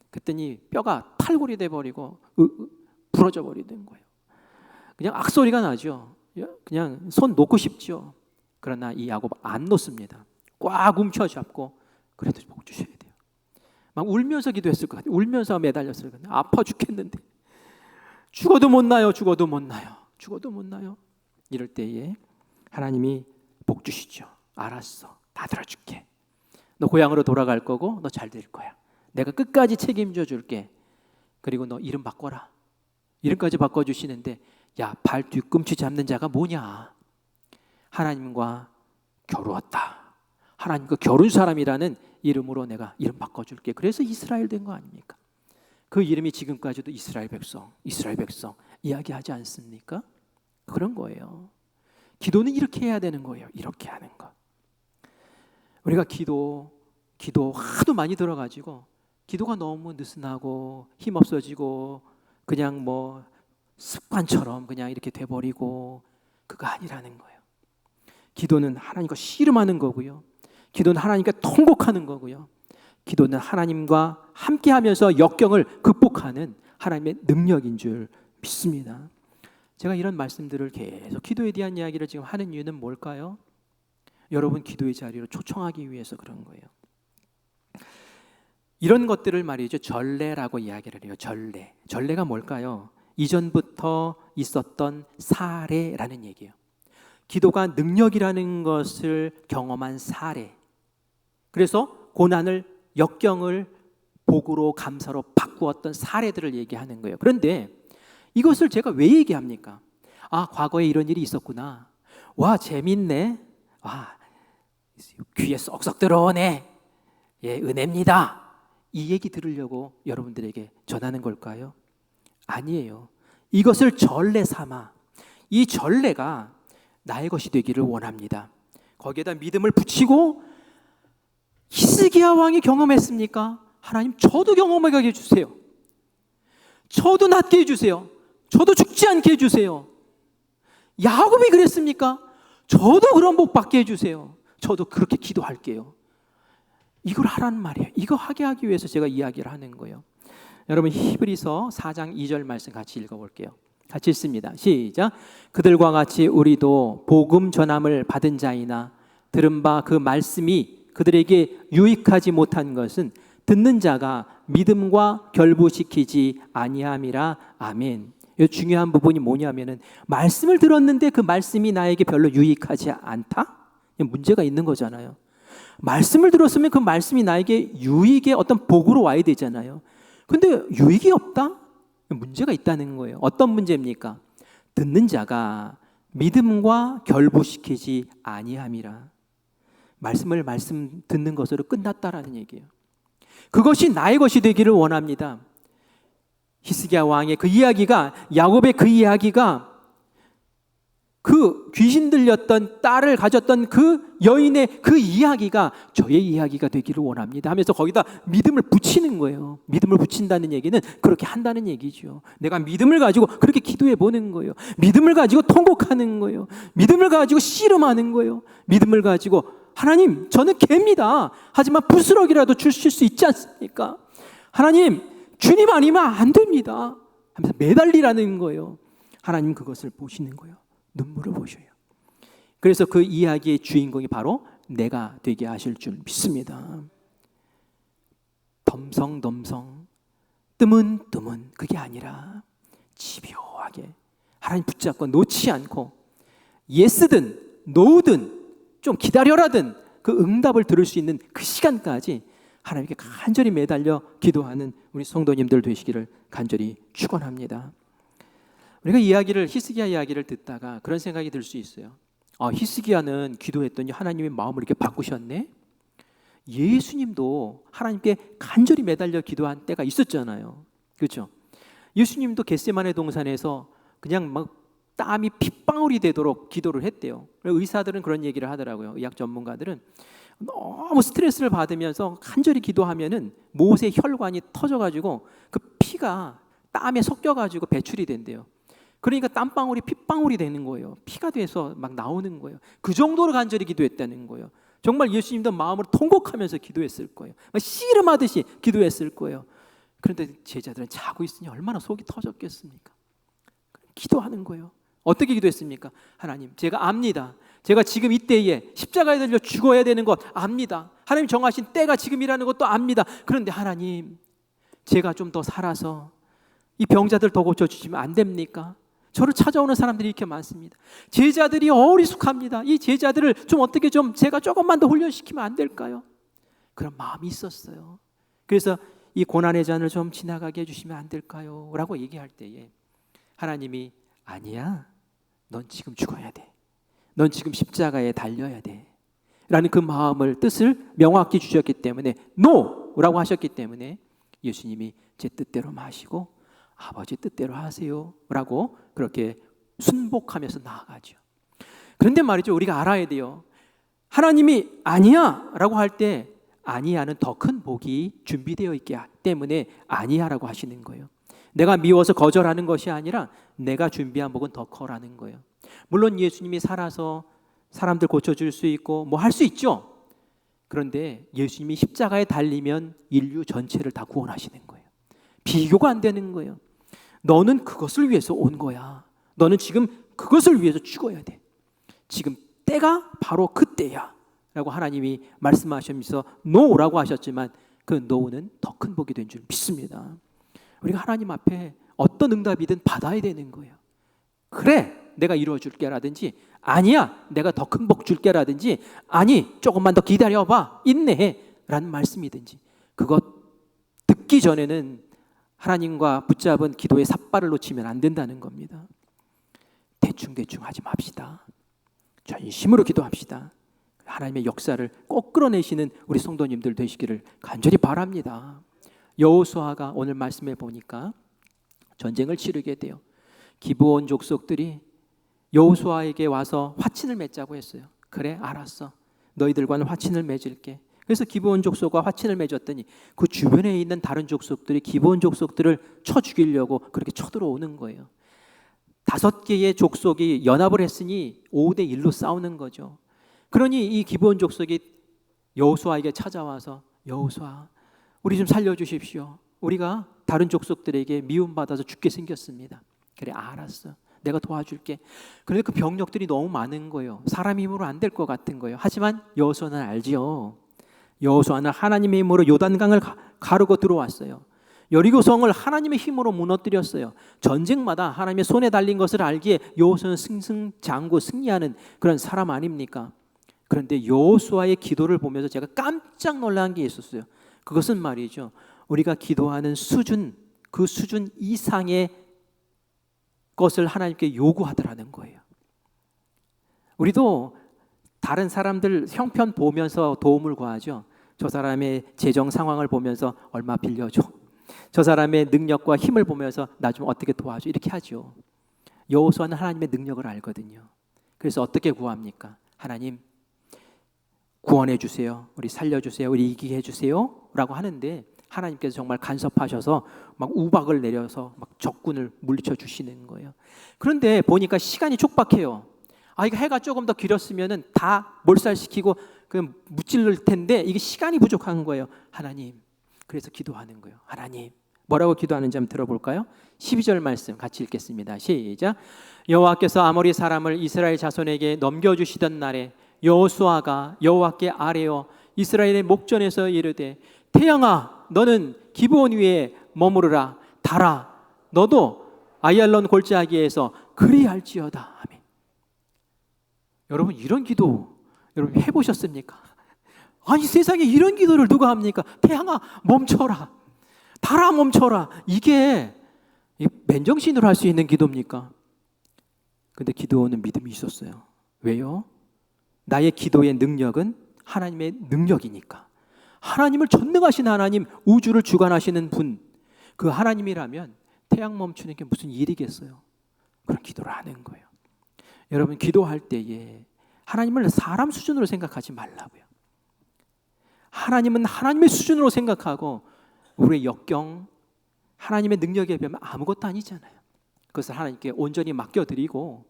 그랬더니 뼈가 탈골이 돼버리고 부러져 버리는 거예요. 그냥 악소리가 나죠. 그냥 손 놓고 싶죠. 그러나 이 야곱 안 놓습니다. 꽉 움켜잡고 그래도 복 주셔야 돼요. 막 울면서 기도했을 것 같아요. 울면서 매달렸을 것 같아요. 아파 죽겠는데 죽어도 못 나요. 죽어도 못 나요. 죽어도 못 나요. 이럴 때에 하나님이 복 주시죠. 알았어. 다 들어줄게. 너 고향으로 돌아갈 거고 너 잘 될 거야. 내가 끝까지 책임져 줄게. 그리고 너 이름 바꿔라. 이름까지 바꿔주시는데, 야, 발 뒤꿈치 잡는 자가 뭐냐? 하나님과 겨루었다. 하나님과 겨룬 사람이라는 이름으로 내가 이름 바꿔줄게. 그래서 이스라엘 된 거 아닙니까? 그 이름이 지금까지도 이스라엘 백성 이야기하지 않습니까? 그런 거예요. 기도는 이렇게 해야 되는 거예요. 이렇게 하는 거. 우리가 기도 하도 많이 들어가지고 기도가 너무 느슨하고 힘없어지고 그냥 뭐 습관처럼 그냥 이렇게 돼버리고, 그거 아니라는 거예요. 기도는 하나님과 씨름하는 거고요. 기도는 하나님과 통곡하는 거고요. 기도는 하나님과 함께하면서 역경을 극복하는 하나님의 능력인 줄 믿습니다. 제가 이런 말씀들을 계속 기도에 대한 이야기를 지금 하는 이유는 뭘까요? 여러분 기도의 자리로 초청하기 위해서 그런 거예요. 이런 것들을 말이죠, 전례라고 이야기를 해요. 전례가 뭘까요? 이전부터 있었던 사례라는 얘기예요. 기도가 능력이라는 것을 경험한 사례. 그래서 고난을, 역경을 복으로, 감사로 바꾸었던 사례들을 얘기하는 거예요. 그런데 이것을 제가 왜 얘기합니까? 과거에 이런 일이 있었구나. 와, 재밌네. 귀에 쏙쏙 들어오네. 예, 은혜입니다. 이 얘기 들으려고 여러분들에게 전하는 걸까요? 아니에요. 이것을 전례 삼아, 이 전례가 나의 것이 되기를 원합니다. 거기에다 믿음을 붙이고, 히스기야 왕이 경험했습니까? 하나님, 저도 경험하게 해주세요. 저도 낫게 해주세요. 저도 죽지 않게 해주세요. 야곱이 그랬습니까? 저도 그런 복 받게 해주세요. 저도 그렇게 기도할게요. 이걸 하라는 말이에요. 이거 하게 하기 위해서 제가 이야기를 하는 거예요. 여러분 히브리서 4장 2절 말씀 같이 읽어볼게요. 같이 읽습니다. 시작. 그들과 같이 우리도 복음 전함을 받은 자이나 들은 바 그 말씀이 그들에게 유익하지 못한 것은 듣는 자가 믿음과 결부시키지 아니함이라. 아멘. 이 중요한 부분이 뭐냐면은 말씀을 들었는데 그 말씀이 나에게 별로 유익하지 않다? 문제가 있는 거잖아요. 말씀을 들었으면 그 말씀이 나에게 유익의 어떤 복으로 와야 되잖아요. 근데 유익이 없다? 문제가 있다는 거예요. 어떤 문제입니까? 듣는 자가 믿음과 결부시키지 아니함이라. 말씀 듣는 것으로 끝났다라는 얘기예요. 그것이 나의 것이 되기를 원합니다. 히스기야 왕의 그 이야기가, 야곱의 그 이야기가, 그 귀신 들렸던 딸을 가졌던 그 여인의 그 이야기가 저의 이야기가 되기를 원합니다 하면서 거기다 믿음을 붙이는 거예요. 믿음을 붙인다는 얘기는 그렇게 한다는 얘기죠. 내가 믿음을 가지고 그렇게 기도해 보는 거예요. 믿음을 가지고 통곡하는 거예요. 믿음을 가지고 씨름하는 거예요. 믿음을 가지고 하나님, 저는 개입니다. 하지만 부스러기라도 주실 수 있지 않습니까? 하나님, 주님 아니면 안 됩니다 하면서 매달리라는 거예요. 하나님 그것을 보시는 거예요. 눈물을 보셔요. 그래서 그 이야기의 주인공이 바로 내가 되게 하실 줄 믿습니다. 덤성덤성, 뜨문뜨문, 그게 아니라 집요하게 하나님 붙잡고 놓지 않고 예스든 노든 좀 기다려라든 그 응답을 들을 수 있는 그 시간까지 하나님께 간절히 매달려 기도하는 우리 성도님들 되시기를 간절히 축원합니다. 우리가 히스기야 이야기를 듣다가 그런 생각이 들 수 있어요. 히스기야는 기도했더니 하나님의 마음을 이렇게 바꾸셨네. 예수님도 하나님께 간절히 매달려 기도한 때가 있었잖아요. 그렇죠? 예수님도 겟세마네 동산에서 그냥 막 땀이 핏방울이 되도록 기도를 했대요. 의사들은 그런 얘기를 하더라고요. 의학 전문가들은 너무 스트레스를 받으면서 간절히 기도하면은 못의 혈관이 터져가지고 그 피가 땀에 섞여가지고 배출이 된대요. 그러니까 땀방울이 핏방울이 되는 거예요. 피가 돼서 막 나오는 거예요. 그 정도로 간절히 기도했다는 거예요. 정말 예수님도 마음으로 통곡하면서 기도했을 거예요. 씨름하듯이 기도했을 거예요. 그런데 제자들은 자고 있으니 얼마나 속이 터졌겠습니까? 기도하는 거예요. 어떻게 기도했습니까? 하나님, 제가 압니다. 제가 지금 이때에 십자가에 달려 죽어야 되는 것 압니다. 하나님 정하신 때가 지금이라는 것도 압니다. 그런데 하나님, 제가 좀 더 살아서 이 병자들 더 고쳐주시면 안 됩니까? 저를 찾아오는 사람들이 이렇게 많습니다. 제자들이 어리숙합니다. 이 제자들을 좀 어떻게 좀 제가 조금만 더 훈련시키면 안 될까요? 그런 마음이 있었어요. 그래서 이 고난의 잔을 좀 지나가게 해주시면 안 될까요? 라고 얘기할 때에 하나님이 아니야, 넌 지금 죽어야 돼. 넌 지금 십자가에 달려야 돼. 라는 그 마음을, 뜻을 명확히 주셨기 때문에 NO! 라고 하셨기 때문에 예수님이 제 뜻대로 마시고 아버지 뜻대로 하세요 라고 그렇게 순복하면서 나아가죠. 그런데 말이죠, 우리가 알아야 돼요. 하나님이 아니야 라고 할 때 아니야는 더 큰 복이 준비되어 있기 때문에 아니야 라고 하시는 거예요. 내가 미워서 거절하는 것이 아니라 내가 준비한 복은 더 커라는 거예요. 물론 예수님이 살아서 사람들 고쳐줄 수 있고 뭐 할 수 있죠. 그런데 예수님이 십자가에 달리면 인류 전체를 다 구원하시는 거예요. 비교가 안 되는 거예요. 너는 그것을 위해서 온 거야. 너는 지금 그것을 위해서 죽어야 돼. 지금 때가 바로 그때야 라고 하나님이 말씀하시면서 노라고 하셨지만 그 노는 더 큰 복이 된 줄 믿습니다. 우리가 하나님 앞에 어떤 응답이든 받아야 되는 거예요. 그래, 내가 이루어줄게 라든지, 아니야, 내가 더 큰 복 줄게 라든지, 아니, 조금만 더 기다려봐, 인내해 라는 말씀이든지, 그것 듣기 전에는 하나님과 붙잡은 기도의 삿발을 놓치면 안 된다는 겁니다. 대충대충 하지 맙시다. 전심으로 기도합시다. 하나님의 역사를 꼭 끌어내시는 우리 성도님들 되시기를 간절히 바랍니다. 여호수아가 오늘 말씀해 보니까 전쟁을 치르게 돼요. 기브온 족속들이 여호수아에게 와서 화친을 맺자고 했어요. 그래, 알았어. 너희들과는 화친을 맺을게. 그래서 기브온 족속과 화친을 맺었더니 그 주변에 있는 다른 족속들이 기브온 족속들을 쳐 죽이려고 그렇게 쳐들어오는 거예요. 5개의 족속이 연합을 했으니 5대 1로 싸우는 거죠. 그러니 이 기브온 족속이 여호수아에게 찾아와서 여호수아, 우리 좀 살려주십시오. 우리가 다른 족속들에게 미움받아서 죽게 생겼습니다. 그래, 알았어. 내가 도와줄게. 그런데 그 병력들이 너무 많은 거예요. 사람 힘으로 안 될 것 같은 거예요. 하지만 여호수아는 알지요. 여호수아는 하나님의 힘으로 요단강을 가르고 들어왔어요. 여리고성을 하나님의 힘으로 무너뜨렸어요. 전쟁마다 하나님의 손에 달린 것을 알기에 여호수아는 승승장구 승리하는 그런 사람 아닙니까? 그런데 여호수아의 기도를 보면서 제가 깜짝 놀란 게 있었어요. 그것은 말이죠, 우리가 기도하는 수준, 그 수준 이상의 것을 하나님께 요구하더라는 거예요. 우리도 다른 사람들 형편 보면서 도움을 구하죠. 저 사람의 재정 상황을 보면서 얼마 빌려줘. 저 사람의 능력과 힘을 보면서 나 좀 어떻게 도와줘. 이렇게 하죠. 여호수아는 하나님의 능력을 알거든요. 그래서 어떻게 구합니까? 하나님, 구원해 주세요. 우리 살려주세요. 우리 이기게 해주세요. 라고 하는데 하나님께서 정말 간섭하셔서 막 우박을 내려서 막 적군을 물리쳐 주시는 거예요. 그런데 보니까 시간이 촉박해요. 이거 해가 조금 더 길었으면은 다 몰살시키고 그 무찔릴 텐데 이게 시간이 부족한 거예요. 하나님. 그래서 기도하는 거예요. 하나님. 뭐라고 기도하는지 한번 들어볼까요? 12절 말씀 같이 읽겠습니다. 시작. 여호와께서 아모리 사람을 이스라엘 자손에게 넘겨주시던 날에 여호수아가 여호와께 아뢰어 이스라엘의 목전에서 이르되 태양아, 너는 기브온 위에 머무르라. 달아, 너도 아얄론 골짜기에서 그리할지어다. 아멘. 여러분, 이런 기도 여러분 해보셨습니까? 아니, 세상에 이런 기도를 누가 합니까? 태양아 멈춰라, 달아 멈춰라. 이게 맨정신으로 할 수 있는 기도입니까? 근데 기도는 믿음이 있었어요. 왜요? 나의 기도의 능력은 하나님의 능력이니까. 하나님을 전능하신 하나님, 우주를 주관하시는 분, 그 하나님이라면 태양 멈추는 게 무슨 일이겠어요? 그런 기도를 하는 거예요. 여러분, 기도할 때에 하나님을 사람 수준으로 생각하지 말라고요. 하나님은 하나님의 수준으로 생각하고 우리의 역경, 하나님의 능력에 비하면 아무것도 아니잖아요. 그것을 하나님께 온전히 맡겨드리고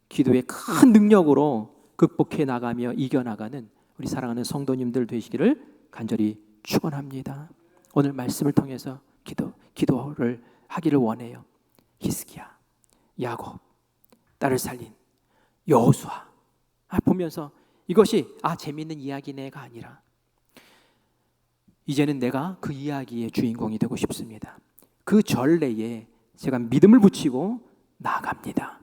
기도의 큰 능력으로 극복해 나가며 이겨나가는 우리 사랑하는 성도님들 되시기를 간절히 축원합니다. 오늘 말씀을 통해서 기도를 하기를 원해요. 히스기야, 야곱, 딸을 살린 여호수아 보면서 이것이 재밌는 이야기네가 아니라 이제는 내가 그 이야기의 주인공이 되고 싶습니다. 그 전례에 제가 믿음을 붙이고 나아갑니다.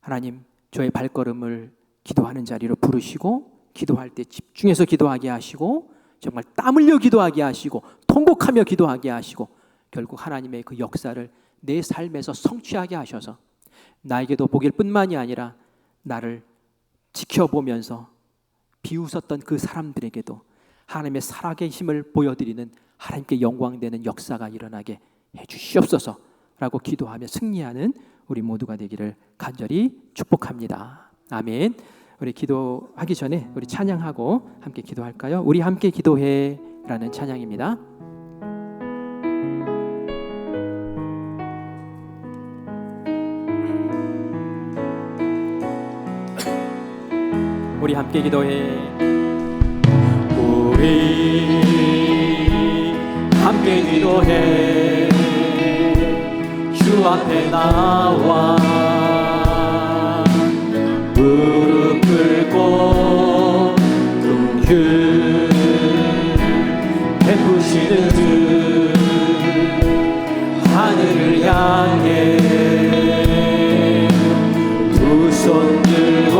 하나님, 저의 발걸음을 기도하는 자리로 부르시고 기도할 때 집중해서 기도하게 하시고 정말 땀 흘려 기도하게 하시고 통곡하며 기도하게 하시고 결국 하나님의 그 역사를 내 삶에서 성취하게 하셔서 나에게도 복일 뿐만이 아니라 나를 지켜보면서 비웃었던 그 사람들에게도 하나님의 살아계심을 보여드리는 하나님께 영광되는 역사가 일어나게 해주시옵소서라고 기도하며 승리하는 우리 모두가 되기를 간절히 축복합니다. 아멘. 우리 기도하기 전에 우리 찬양하고 함께 기도할까요? 우리 함께 기도해 라는 찬양입니다. 우리 함께 기도해. 우리 함께 기도해. 주 앞에 나와 무릎 꿇고 긍휼 베푸시는 주 하늘을 향해 두 손 들고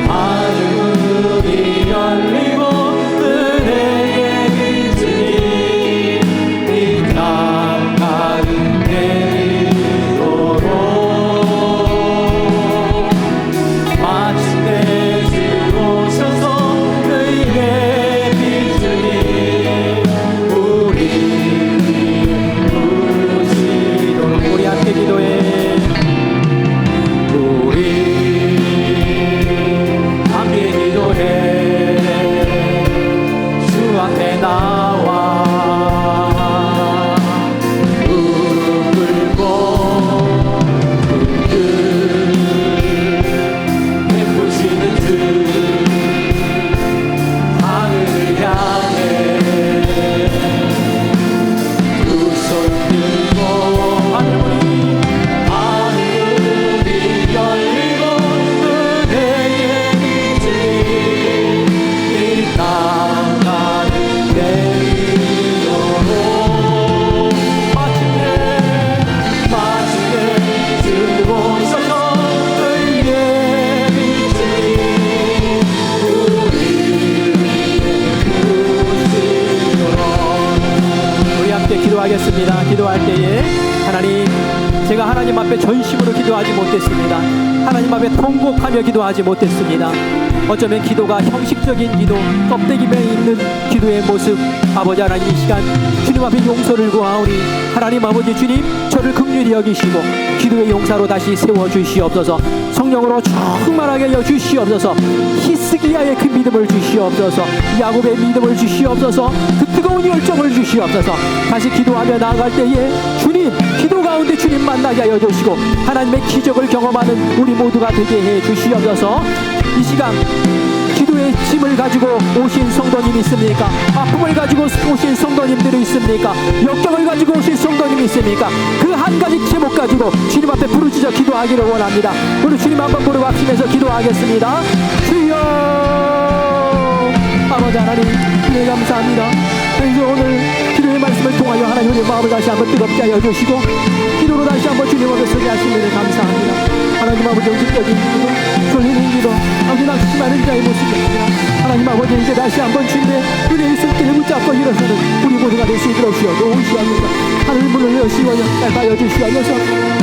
하늘이 열리고 은혜의 빛이 이 땅 가득 내리도록 마침내 주 오셔서 의의 빛이 우리 부르시도록 우리 함께 기도해. 나와 무릎 꿇고 기도하겠습니다. 기도할 때에 하나님, 제가 하나님 앞에 전심으로 기도하지 못했습니다. 하나님 앞에 통곡하며 기도하지 못했습니다. 어쩌면 기도가 형식적인 기도, 껍데기에 있는 기도의 모습, 아버지 하나님 이 시간 주님 앞에 용서를 구하오니 하나님 아버지 주님, 저를 긍휼히 여기시고 기도의 용사로 다시 세워주시옵소서. 성령으로 충만하게 하여 주시옵소서. 히스기야의 그 믿음을 주시옵소서. 야곱의 믿음을 주시옵소서. 그 뜨거운 열정을 주시옵소서. 다시 기도하며 나아갈 때에 주님, 기도 가운데 주님 만나게 하여 주시고 하나님의 기적을 경험하는 우리 모두가 되게 해 주시옵소서. 이 시간 기도의 짐을 가지고 오신 성도님이 있습니까? 아픔을 가지고 오신 성도님들이 있습니까? 역경을 가지고 오신 성도님이 있습니까? 그 한 가지 제목 가지고 주님 앞에 부르짖어 기도하기를 원합니다. 우리 주님 한번 부르고 합심해서 기도하겠습니다. 주여, 아버지 하나님, 네, 감사합니다. 그래서 오늘 기도의 말씀을 통하여 하나님 우리의 마음을 다시 한번 뜨겁게 하여 주시고 기도로 다시 한번 주님 앞에 서게 하신 것을 감사합니다. 하나님 아버지, 영적인 기도, 설레는 기도, 아버지 낙심하는 자의 모습이 아니라 하나님 아버지, 이제 다시 한번 주님의 은혜의 손길을 붙잡고 일어서는 우리 모두가 될 수 있도록 도우시옵소서. 하늘 문을 여시고요 밟아여 주시옵소서.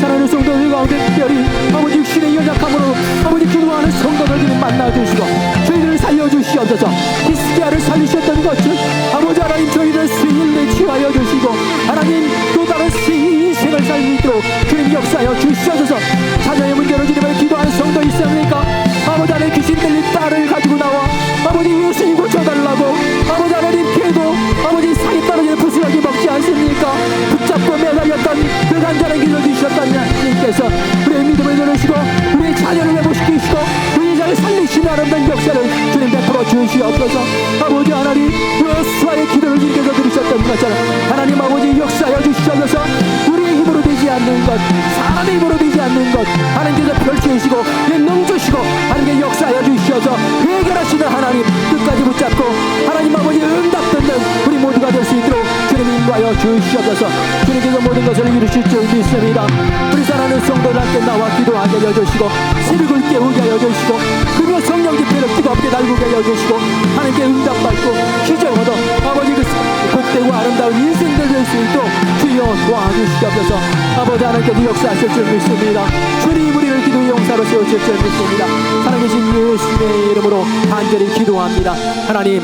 사랑하는 성도들 가운데 특별히 아버지 육신의 연약함으로 아버지 기도하는 성도들을 만나주시고 저희들을 살려주시옵소서. 히스기야를 살리셨던 것은 아버지 하나님 저희를 수일에 취하여 주시고 하나님 또 다른 새 인생을 살수 있도록 주님 역사하여 주시옵소서. 자녀의 문제로 주님을 기도하는 성도 있습니까? 아버지 하나님 귀신 들린 딸을 가지고 나와 아버지 예수님 고쳐달라고 아버지 하나님 걔도 아버지 살이 떨어지는 부스러기 먹지 않습니까? 붙잡고 매달렸던 그 간절한 길을 주셨던 하나님께서 우리의 믿음을 들으시고 우리의 자녀를 회복시키시고 우리의 자를 살리시는 아름다운 역사를 주님 베풀어 주시옵소서. 아버지 하나님 여호수아의 기도를 주님께서 들으셨던 것처럼 하나님 아버지 역사하여 주시옵소서. 우리의 힘으로 되지 않는 것, 사람의 힘으로 되지 않는 것 하나님께서 펼치시고 능주시고 하나님께 역사하여 주시옵소서. 해결하시는 하나님 끝까지 붙잡고 하나님 아버지 응답 듣는 우리 모두가 될 수 있도록 주님 인도하여 주시옵소서. 주님께서 모든 것을 이루실 줄 믿습니다. 우리 사랑하는 성도들 함께 나와 기도하게 하여 주시고 새벽을 깨우게 하여 주시고 그리고 성령 집회를 뜨겁게 달구게 하여 주시고 하나님께 응답받고 기적 얻어 아버지 그 복되고 아름다운 인생들 될 수 있도록 주여 도와주시옵소서. 아버지 하나님께서 역사하실 줄 믿습니다. 주님 우리를 기도의 용사로 세우실 줄 믿습니다. 살아계신 예수님의 이름으로 간절히 기도합니다. 하나님,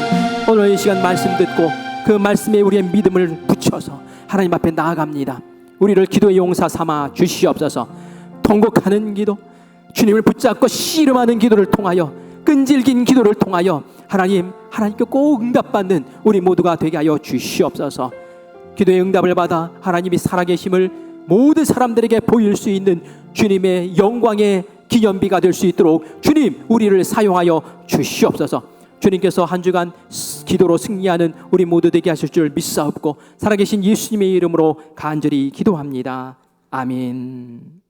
오늘 이 시간 말씀 듣고 그 말씀에 우리의 믿음을 붙여서 하나님 앞에 나아갑니다. 우리를 기도의 용사 삼아 주시옵소서. 통곡하는 기도, 주님을 붙잡고 씨름하는 기도를 통하여 끈질긴 기도를 통하여 하나님께 꼭 응답받는 우리 모두가 되게 하여 주시옵소서. 기도의 응답을 받아 하나님이 살아계심을 모든 사람들에게 보일 수 있는 주님의 영광의 기념비가 될 수 있도록 주님 우리를 사용하여 주시옵소서. 주님께서 한 주간 기도로 승리하는 우리 모두 되게 하실 줄 믿사옵고 살아계신 예수님의 이름으로 간절히 기도합니다. 아멘.